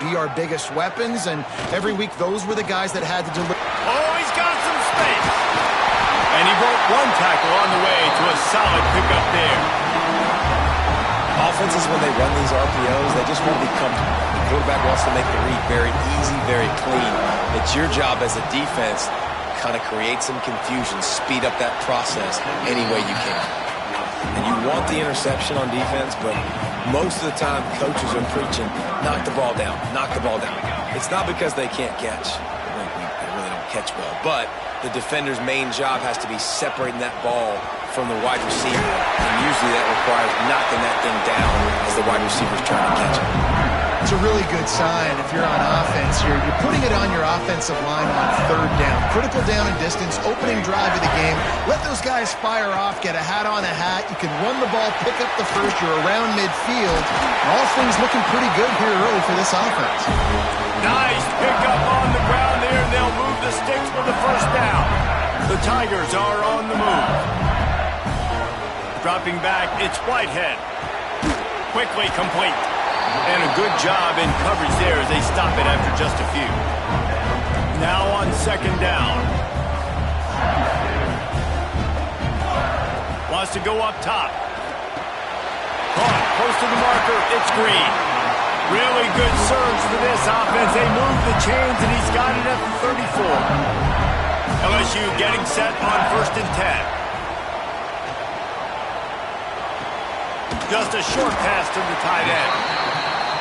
be our biggest weapons, and every week those were the guys that had to deliver. Oh, he's got some space. And he broke one tackle on the way to a solid pickup there. Offenses, when they run these RPOs, they just want to be comfortable. The quarterback wants to make the read very easy, very clean. It's your job as a defense to kind of create some confusion, speed up that process any way you can. And you want the interception on defense, but most of the time coaches are preaching, knock the ball down, knock the ball down. It's not because they can't catch. They really don't catch well. But the defender's main job has to be separating that ball from the wide receiver. And usually that requires knocking that thing down as the wide receiver's trying to catch it. It's a really good sign if you're on offense here. You're putting it on your offensive line on third down. Critical down and distance, opening drive of the game. Let those guys fire off, get a hat on a hat. You can run the ball, pick up the first. You're around midfield. All things looking pretty good here early for this offense. Nice pickup on the ground there. They'll move the sticks for the first down. The Tigers are on the move. Dropping back, it's Whitehead. Quickly complete. And a good job in coverage there as they stop it after just a few. Now on second down. Wants to go up top. Caught, close to the marker, it's Green. Really good surge for this offense. They move the chains and he's got it at the 34. LSU getting set on 1st and 10. Just a short pass to the tight end.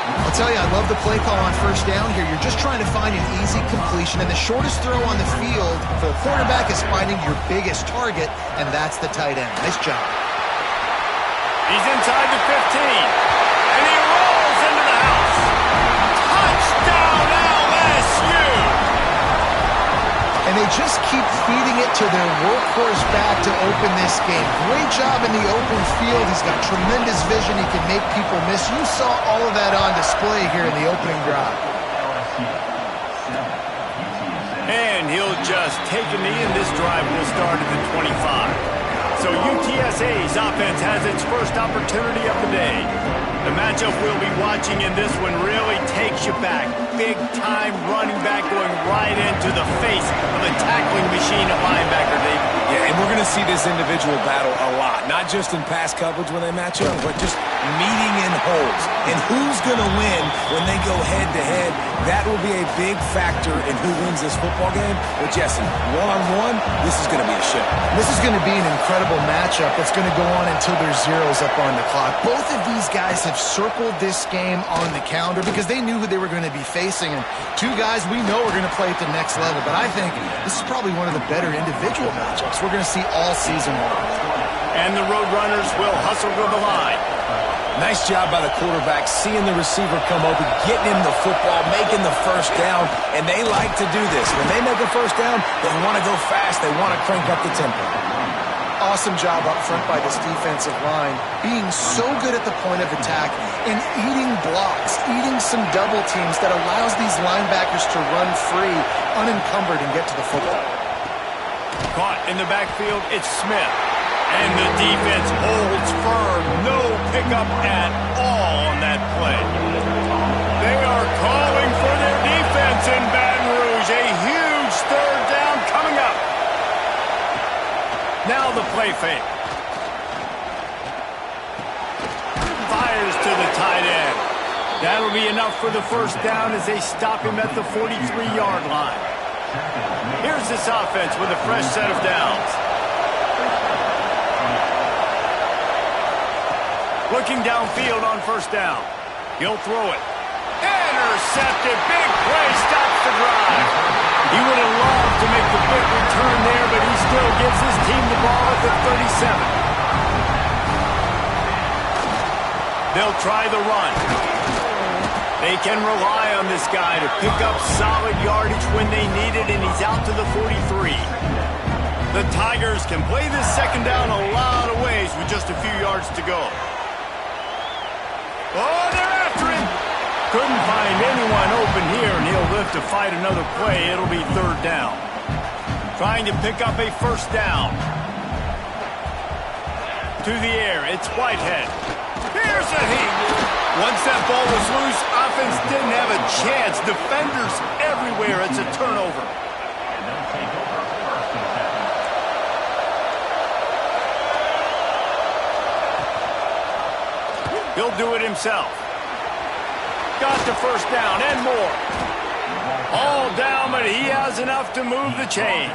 I'll tell you, I love the play call on first down here. You're just trying to find an easy completion, and the shortest throw on the field for the quarterback is finding your biggest target, and that's the tight end. Nice job. He's inside the 15, and he rolls into the house. Touchdown, LSU! And they just keep feeding it to their workhorse back to open this game. Great job in the open field. He's got tremendous vision. He can make people miss. You saw all of that on display here in the opening drive. And he'll just take a knee, and this drive will start at the 25. So UTSA's offense has its first opportunity of the day. The matchup we'll be watching in this one really takes you back. Big-time running back going right into the face of a tackling machine of linebacker, Dave. Yeah, and we're going to see this individual battle a lot. Not just in pass coverage when they match up, but just meeting in holes. And who's going to win when they go head-to-head, that will be a big factor in who wins this football game. But, Jesse, one-on-one, this is going to be a show. This is going to be an incredible matchup that's going to go on until there's zeros up on the clock. Both of these guys have circled this game on the calendar because they knew who they were going to be facing. And two guys we know are going to play at the next level. But I think this is probably one of the better individual matchups we're going to see all season long. And the Roadrunners will hustle to the line. Nice job by the quarterback, seeing the receiver come open, getting him the football, making the first down, and they like to do this. When they make a first down, they want to go fast, they want to crank up the tempo. Awesome job up front by this defensive line, being so good at the point of attack and eating blocks, eating some double teams that allows these linebackers to run free, unencumbered, and get to the football. Caught in the backfield, it's Smith. And the defense holds firm. No pickup at all on that play. They are calling for their defense in Baton Rouge. A huge third down coming up. Now the play fake. Fires to the tight end. That'll be enough for the first down as they stop him at the 43-yard line. Here's this offense with a fresh set of downs. Looking downfield on first down. He'll throw it. Intercepted. Big play. Stops the drive. He would have loved to make the big return there, but he still gives his team the ball at the 37. They'll try the run. They can rely on this guy to pick up solid yardage when they need it, and he's out to the 43. The Tigers can play this second down a lot of ways with just a few yards to go. Oh, they're after him. Couldn't find anyone open here, and he'll live to fight another play. It'll be third down. Trying to pick up a first down. To the air, it's Whitehead. Here's a heat. Once that ball was loose, offense didn't have a chance. Defenders everywhere. It's a turnover. He'll do it himself. Got the first down and more. All down, but he has enough to move the chains.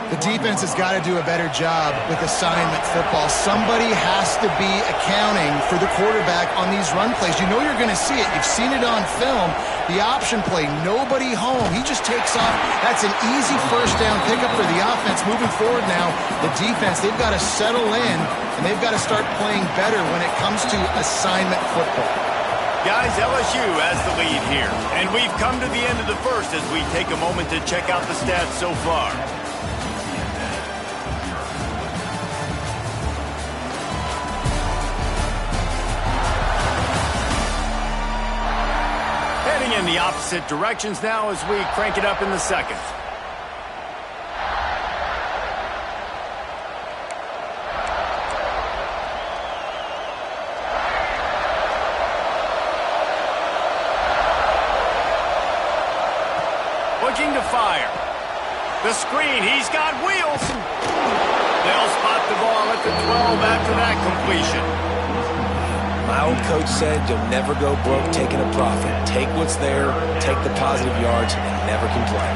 The defense has got to do a better job with assignment football. Somebody has to be accounting for the quarterback on these run plays. You know you're going to see it. You've seen it on film. The option play, nobody home. He just takes off. That's an easy first down pickup for the offense. Moving forward now, the defense, they've got to settle in, and they've got to start playing better when it comes to assignment football. Guys, LSU has the lead here. And we've come to the end of the first as we take a moment to check out the stats so far. Heading in the opposite directions now as we crank it up in the second. Looking to fire. The screen, he's got wheels. They'll spot the ball at the 12 after that completion. My old coach said you'll never go broke taking a profit. Take what's there, take the positive yards, and never complain.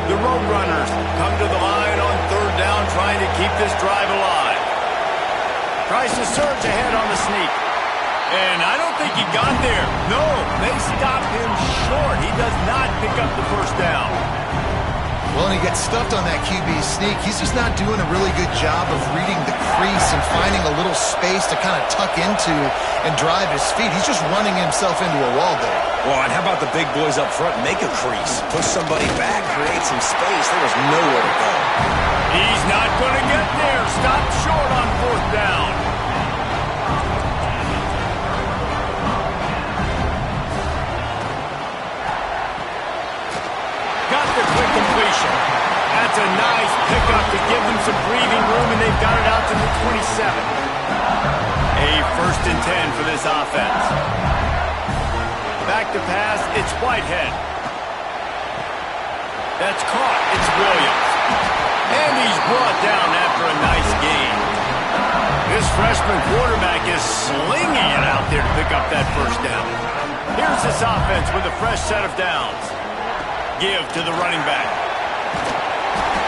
The Roadrunners come to the line on third down, trying to keep this drive alive. Tries to surge ahead on the sneak. And I don't think he got there. No, they stopped him short. He does not pick up the first down. Well, and he gets stuffed on that QB sneak. He's just not doing a really good job of reading the crease and finding a little space to kind of tuck into and drive his feet. He's just running himself into a wall there. Well, and how about the big boys up front? Make a crease. Push somebody back. Create some space. There was nowhere to go. He's not going to get there. Stopped short on fourth down. Got the quick completion. That's a nice pickup to give them some breathing room, and they've got it out to the 27. A 1st and 10 for this offense. Back to pass, it's Whitehead. That's caught, it's Williams. And he's brought down after a nice gain. This freshman quarterback is slinging it out there to pick up that first down. Here's this offense with a fresh set of downs. Give to the running back.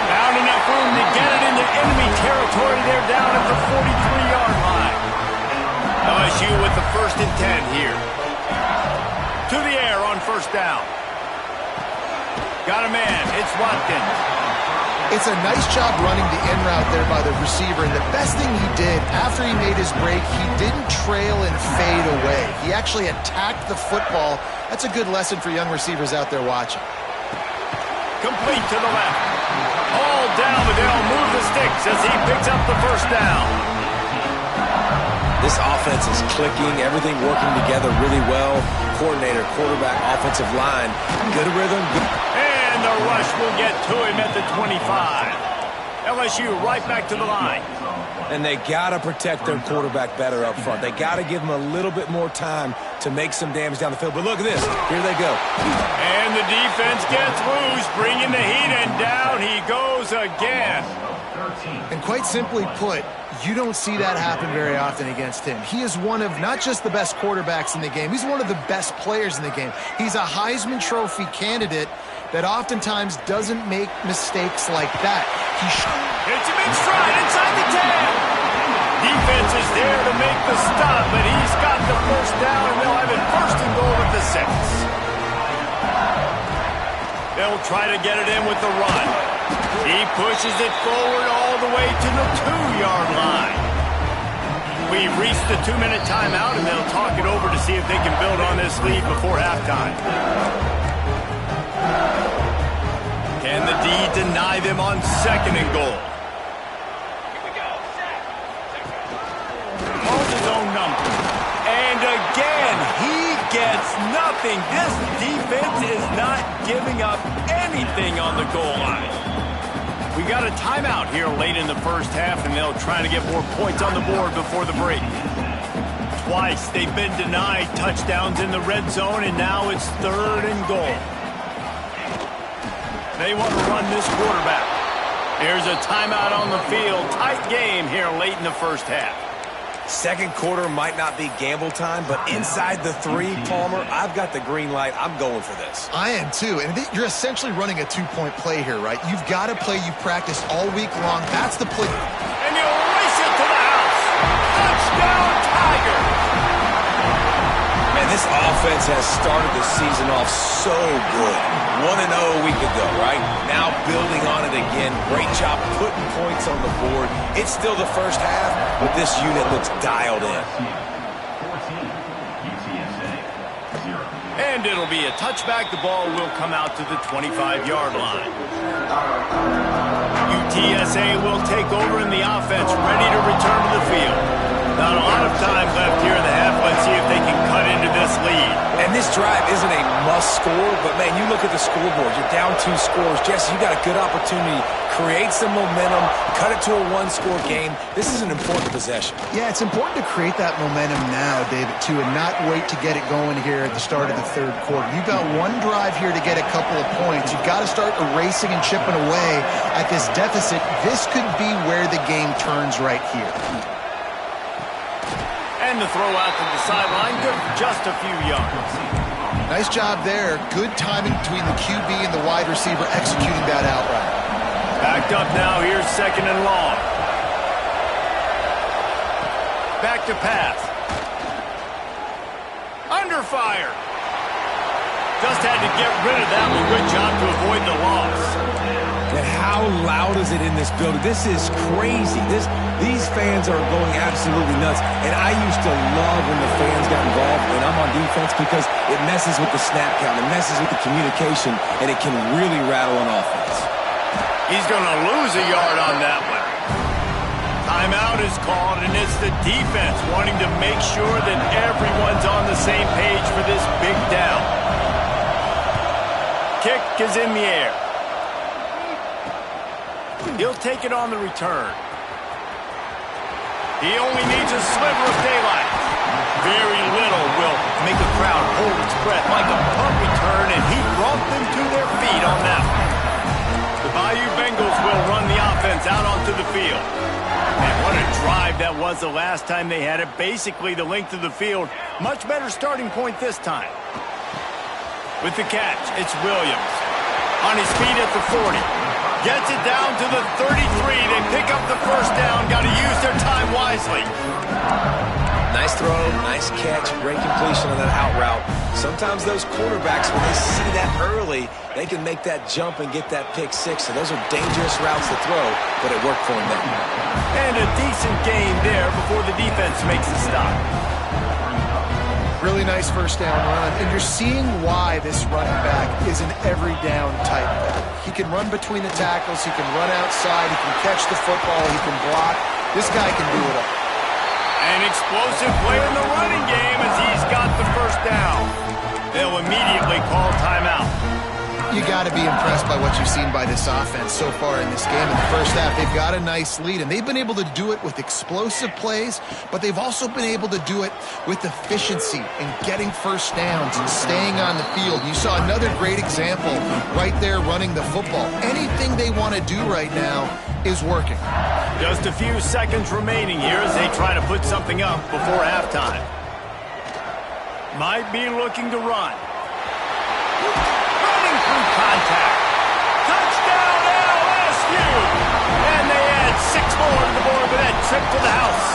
Found enough room to get it into enemy territory. They're down at the 43-yard line. LSU with the 1st and 10 here. To the air on first down. Got a man. It's Watkins. It's a nice job running the in route there by the receiver. And the best thing he did after he made his break, he didn't trail and fade away. He actually attacked the football. That's a good lesson for young receivers out there watching. Complete to the left. All down, but they'll move the sticks as he picks up the first down. This offense is clicking, everything working together really well. Coordinator, quarterback, offensive line, good rhythm. And the rush will get to him at the 25. LSU right back to the line. And they got to protect their quarterback better up front. They got to give him a little bit more time to make some damage down the field. But look at this. Here they go. And the defense gets loose, bringing the heat, and down he goes again. And quite simply put, you don't see that happen very often against him. He is one of not just the best quarterbacks in the game, he's one of the best players in the game. He's a Heisman Trophy candidate that oftentimes doesn't make mistakes like that. Hits him in stride inside the 10. Defense is there to make the stop, but he's got the first down, and they'll have it 1st and goal at the 6. They'll try to get it in with the run. He pushes it forward all the way to the 2-yard line. We've reached the 2-minute timeout, and they'll talk it over to see if they can build on this lead before halftime. Can the D deny them on 2nd and goal? Calls his own number. And again, he gets nothing. This defense is not giving up anything on the goal line. We got a timeout here late in the first half, and they'll try to get more points on the board before the break. twice. They've been denied touchdowns in the red zone, and now it's 3rd and goal. They want to run this quarterback. Here's a timeout on the field. Tight game here late in the first half. Second quarter might not be gamble time, but inside the 3, Palmer, I've got the green light. I'm going for this. I am too. And you're essentially running a 2-point play here, right? You've got a play you practiced all week long. That's the play. And you'll race it to the house. Touchdown, Tiger. Man, this offense has started the season off so good. 1-0 a week ago, right? Now building on it again. Great job putting points on the board. It's still the first half, but this unit looks dialed in. And it'll be a touchback. The ball will come out to the 25-yard line. UTSA will take over in the offense, ready to return to the field. Not a lot of time left here in the half. Let's see if they can cut into this lead. And this drive isn't a must score, but, man, you look at the scoreboard. You're down 2 scores. Jesse, you got a good opportunity. Create some momentum. Cut it to a 1-score game. This is an important possession. Yeah, it's important to create that momentum now, David, too, and not wait to get it going here at the start of the 3rd quarter. You've got 1 drive here to get a couple of points. You've got to start erasing and chipping away at this deficit. This could be where the game turns right here. And the throw out to the sideline, good for just a few yards. Nice job there. Good timing between the QB and the wide receiver executing that out route. Backed up now, here's 2nd and long. Back to pass. Under fire. Just had to get rid of that one. Good job to avoid the loss. And how loud is it in this building? This is crazy. These fans are going absolutely nuts. And I used to love when the fans got involved when I'm on defense because it messes with the snap count. It messes with the communication, and it can really rattle an offense. He's going to lose a yard on that one. Timeout is called, and it's the defense wanting to make sure that everyone's on the same page for this big down. Kick is in the air. He'll take it on the return. He only needs a sliver of daylight. Very little will make a crowd hold its breath like a punt return, and he brought them to their feet on that one. The Bayou Bengals will run the offense out onto the field. And what a drive that was the last time they had it. Basically the length of the field. Much better starting point this time. With the catch, it's Williams. On his feet at the 40. Gets it down to the 33. They pick up the first down. Got to use their time wisely. Nice throw, nice catch, great completion on that out route. Sometimes those quarterbacks, when they see that early, they can make that jump and get that pick 6. So those are dangerous routes to throw, but it worked for him there. And a decent gain there before the defense makes the stop. Really nice first down run, and you're seeing why this running back is an every down type back. He can run between the tackles, he can run outside, he can catch the football, he can block. This guy can do it all. An explosive play in the running game as he's got the first down. They'll immediately call timeout. You got to be impressed by what you've seen by this offense so far in this game. In the first half, they've got a nice lead, and they've been able to do it with explosive plays, but they've also been able to do it with efficiency and getting first downs and staying on the field. You saw another great example right there running the football. Anything they want to do right now is working. Just a few seconds remaining here as they try to put something up before halftime. Might be looking to run. Running through contact. Touchdown LSU! And they add 6 more to the board with that trip to the house.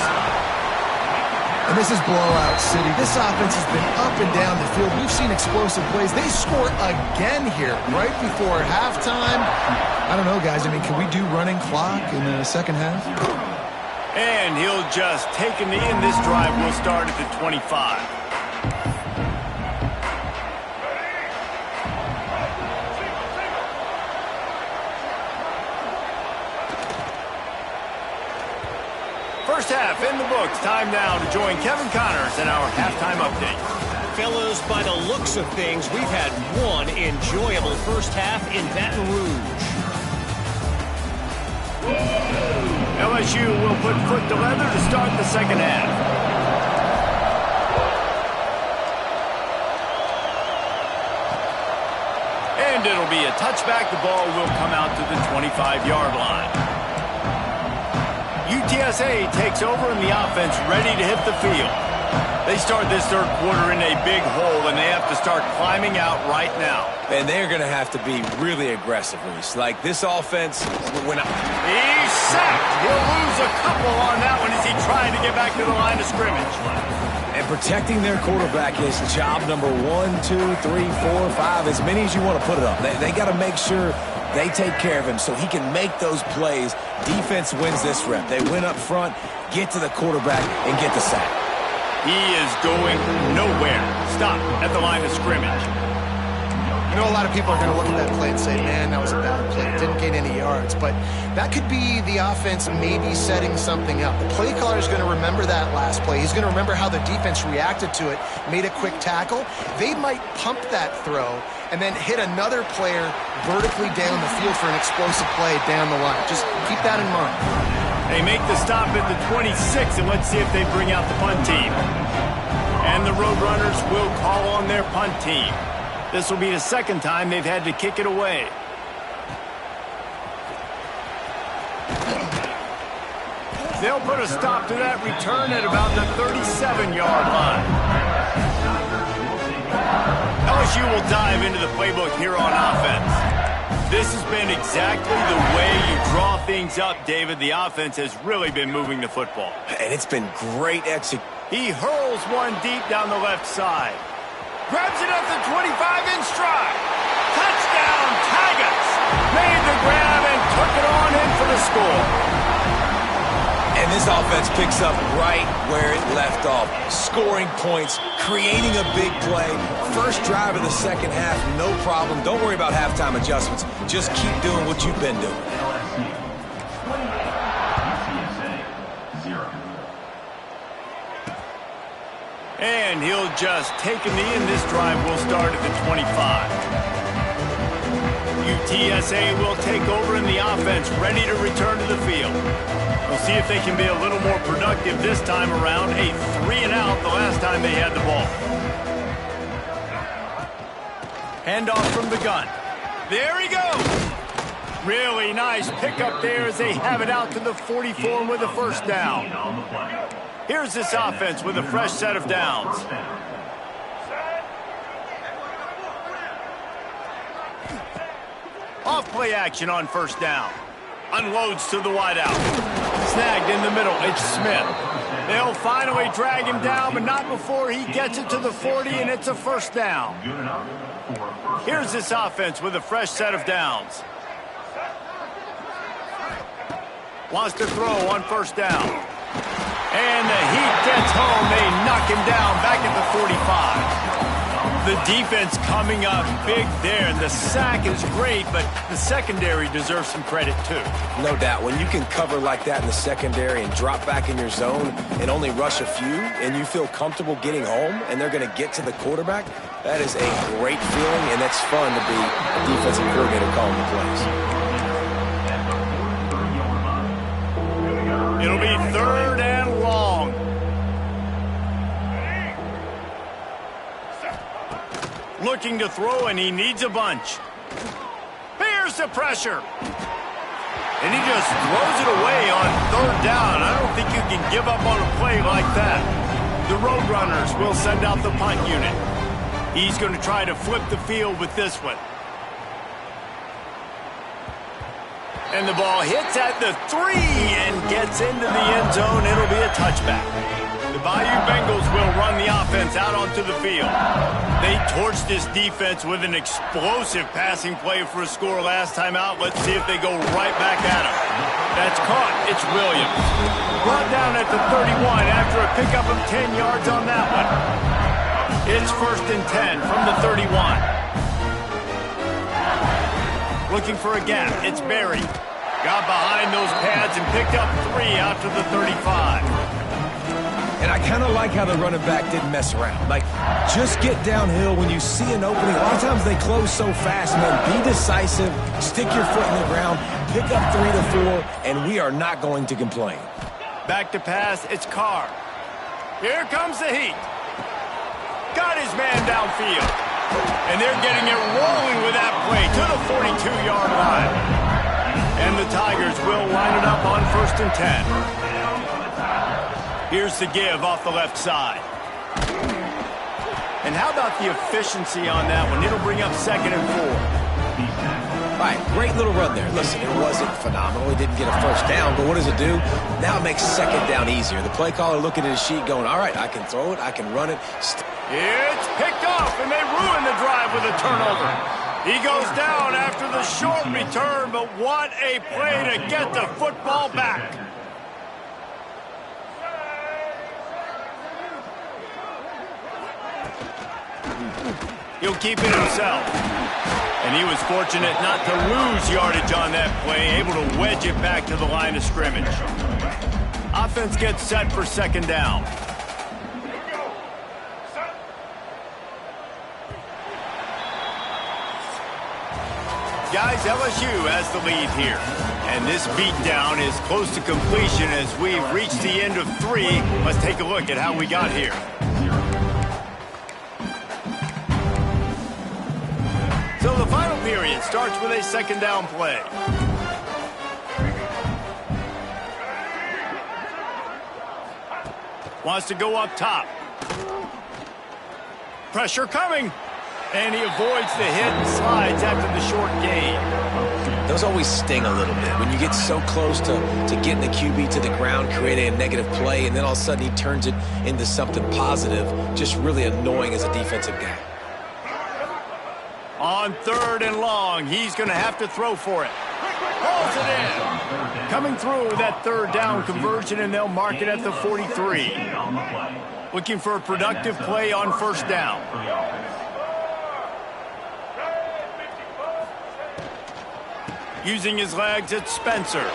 And this is blowout city. This offense has been up and down the field. We've seen explosive plays. They score again here right before halftime. I don't know, guys. I mean, can we do running clock in the second half? And he'll just take a knee, and this drive will start at the 25. First half in the books. Time now to join Kevin Connors in our halftime update. Fellas, by the looks of things, we've had one enjoyable first half in Baton Rouge. LSU will put foot to leather to start the second half. And it'll be a touchback. The ball will come out to the 25-yard line. UTSA takes over in the offense, ready to hit the field. They start this third quarter in a big hole, and they have to start climbing out right now. And they're going to have to be really aggressive, Reese. Like this offense, He's sacked. He'll lose a couple on that one as he tried to get back to the line of scrimmage. And protecting their quarterback is job number 1, 2, 3, 4, 5, as many as you want to put it up. They got to make sure they take care of him so he can make those plays. Defense wins this rep. They win up front, get to the quarterback, and get the sack. He is going nowhere. Stop at the line of scrimmage. You know, a lot of people are going to look at that play and say, man, that was a bad play. It didn't gain any yards. But that could be the offense maybe setting something up. The play caller is going to remember that last play. He's going to remember how the defense reacted to it, made a quick tackle. They might pump that throw and then hit another player vertically down the field for an explosive play down the line. Just keep that in mind. They make the stop at the 26, and let's see if they bring out the punt team. And the Roadrunners will call on their punt team. This will be the second time they've had to kick it away. They'll put a stop to that return at about the 37-yard line. LSU will dive into the playbook here on offense. This has been exactly the way you draw things up, David. The offense has really been moving the football. And it's been great execution. He hurls one deep down the left side. Grabs it at the 25 in stride. Touchdown, Tigers. Made the grab and took it on in for the score. And this offense picks up right where it left off. Scoring points, creating a big play. First drive of the second half, no problem. Don't worry about halftime adjustments. Just keep doing what you've been doing. And he'll just take a knee, and this drive will start at the 25. UTSA will take over in the offense, ready to return to the field. We'll see if they can be a little more productive this time around. A 3-and-out the last time they had the ball. Handoff from the gun. There he goes. Really nice pickup there as they have it out to the 44 with a first down. Here's this offense with a fresh set of downs. Off play action on first down. Unloads to the wideout. Snagged in the middle. It's Smith. They'll finally drag him down, but not before he gets it to the 40, and it's a first down. Here's this offense with a fresh set of downs. Wants to throw on first down. And the heat gets home. They knock him down back at the 45. The defense coming up big there. And the sack is great, but the secondary deserves some credit too. No doubt. When you can cover like that in the secondary and drop back in your zone and only rush a few, and you feel comfortable getting home, and they're going to get to the quarterback, that is a great feeling, and that's fun to be a defensive coordinator calling the plays. It'll be third and long. Looking to throw, and he needs a bunch. Here's the pressure. And he just throws it away on third down. I don't think you can give up on a play like that. The Roadrunners will send out the punt unit. He's going to try to flip the field with this one. And the ball hits at the 3 and gets into the end zone. It'll be a touchback. The Bayou Bengals will run the offense out onto the field. They torched this defense with an explosive passing play for a score last time out. Let's see if they go right back at him. That's caught. It's Williams. Brought down at the 31 after a pickup of 10 yards on that one. It's 1st and 10 from the 31. Looking for a gap. It's Berry. Got behind those pads and picked up 3 out to the 35. And I kind of like how the running back didn't mess around. Like, just get downhill when you see an opening. A lot of times they close so fast, man. Be decisive. Stick your foot in the ground. Pick up 3 to 4, and we are not going to complain. Back to pass. It's Carr. Here comes the heat. Got his man downfield. And they're getting it rolling with that play to the 42-yard line. And the Tigers will line it up on 1st and 10. Here's the give off the left side. And how about the efficiency on that one? It'll bring up 2nd and 4. All right, great little run there. Listen, it wasn't phenomenal. He didn't get a first down, but what does it do? Now it makes 2nd down easier. The play caller looking at his sheet going, all right, I can throw it, I can run it. It's picked off, and they ruin the drive with a turnover. He goes down after the short return, but what a play to get the football back. He'll keep it himself. And he was fortunate not to lose yardage on that play, able to wedge it back to the line of scrimmage. Offense gets set for 2nd down. Guys, LSU has the lead here. And this beatdown is close to completion as we've reached the end of 3. Let's take a look at how we got here. So the final period starts with a 2nd down play. Wants to go up top. Pressure coming. And he avoids the hit and slides after the short gain. Those always sting a little bit. When you get so close to getting the QB to the ground, creating a negative play, and then all of a sudden he turns it into something positive, just really annoying as a defensive guy. On 3rd and long, he's going to have to throw for it. Pulls it in. Coming through that 3rd down conversion, and they'll mark it at the 43. Looking for a productive play on 1st down. Using his legs, it's Spencer.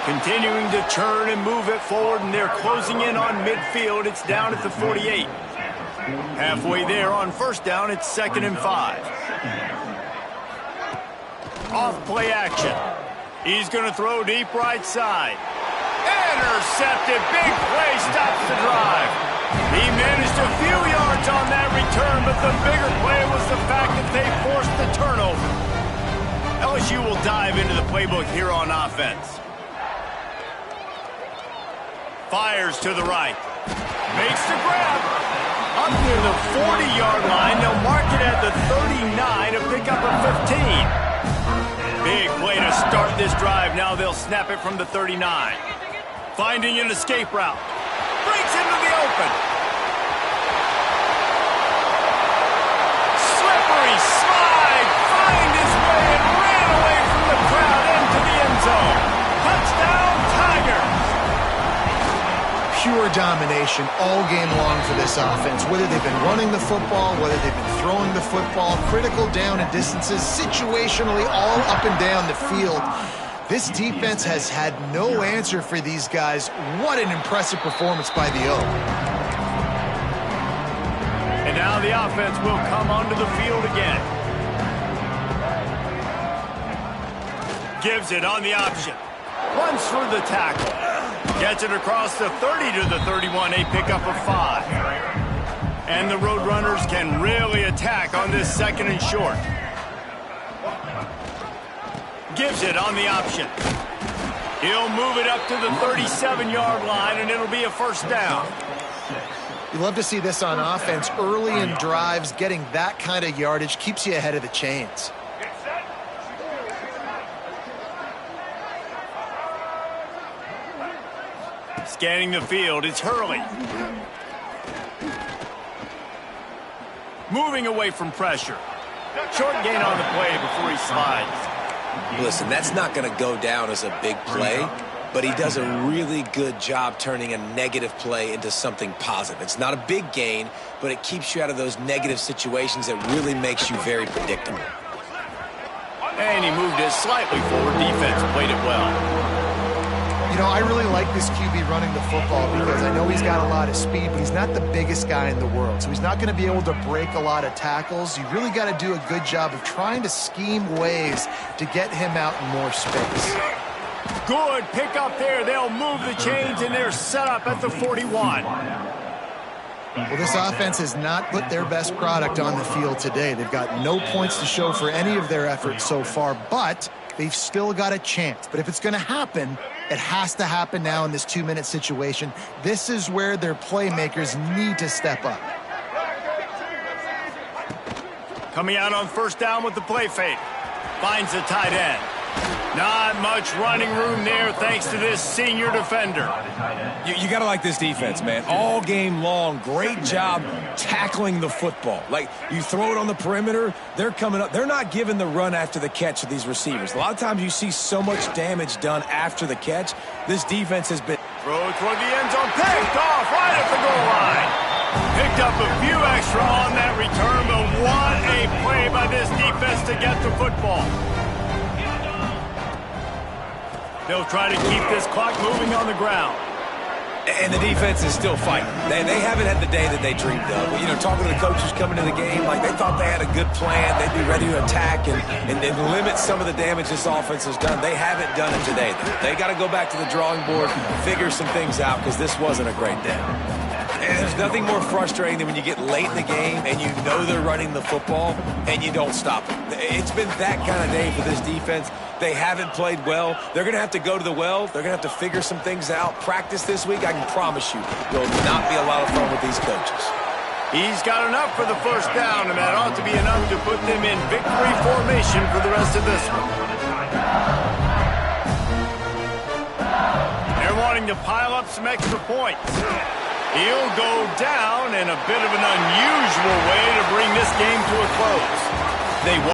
Continuing to churn and move it forward, and they're closing in on midfield. It's down at the 48. Halfway there on 1st down, it's 2nd and 5. Off play action. He's going to throw deep right side. Intercepted. Big play stops the drive. He managed a few yards on that return, but the bigger play was the fact that they forced the turnover. LSU will dive into the playbook here on offense. Fires to the right. Makes the grab. Up near the 40-yard line. They'll mark it at the 39 to pick up a 15. Big play to start this drive. Now they'll snap it from the 39. Finding an escape route. Breaks into the open. Slippery slide. Find his way and ran away from the crowd into the end zone. Touchdown, Tigers. Pure domination all game long for this offense. Whether they've been running the football, whether they've been throwing the football, critical down and distances, situationally all up and down the field. This defense has had no answer for these guys. What an impressive performance by the O. And now the offense will come onto the field again. Gives it on the option. Runs through the tackle. Gets it across the 30 to the 31, a pickup of 5. And the Roadrunners can really attack on this 2nd and short. Gives it on the option. He'll move it up to the 37-yard line, and it'll be a 1st down. You love to see this on offense. Early in drives, getting that kind of yardage keeps you ahead of the chains. Scanning the field, it's Hurley. Moving away from pressure. Short gain on the play before he slides. Listen, that's not going to go down as a big play, but he does a really good job turning a negative play into something positive. It's not a big gain, but it keeps you out of those negative situations that really makes you very predictable. And he moved it slightly forward. Defense played it well. You know, I really like this QB running the football because I know he's got a lot of speed, but he's not the biggest guy in the world. So he's not going to be able to break a lot of tackles. You really got to do a good job of trying to scheme ways to get him out in more space. Good pick up there. They'll move the chains, and they're set up at the 41. Well, this offense has not put their best product on the field today. They've got no points to show for any of their efforts so far, but they've still got a chance. But if it's going to happen, it has to happen now in this 2-minute situation. This is where their playmakers need to step up. Coming out on first down with the play fake. Finds the tight end. Not much running room there thanks to this senior defender. You got to like this defense, man. All game long, great job tackling the football. Like, you throw it on the perimeter, they're coming up. They're not giving the run after the catch to these receivers. A lot of times you see so much damage done after the catch. This defense has been... Throw toward the end zone, picked off right at the goal line. Picked up a few extra on that return, but what a play by this defense to get the football. They'll try to keep this clock moving on the ground. And the defense is still fighting. They haven't had the day that they dreamed of. You know, talking to the coaches coming to the game, like they thought they had a good plan. They'd be ready to attack and limit some of the damage this offense has done. They haven't done it today. They got to go back to the drawing board, figure some things out, because this wasn't a great day. And there's nothing more frustrating than when you get late in the game and you know they're running the football and you don't stop it. It's been that kind of day for this defense. They haven't played well. They're going to have to go to the well. They're going to have to figure some things out. Practice this week, I can promise you, will not be a lot of fun with these coaches. He's got enough for the first down, and that ought to be enough to put them in victory formation for the rest of this one. They're wanting to pile up some extra points. He'll go down in a bit of an unusual way to bring this game to a close. They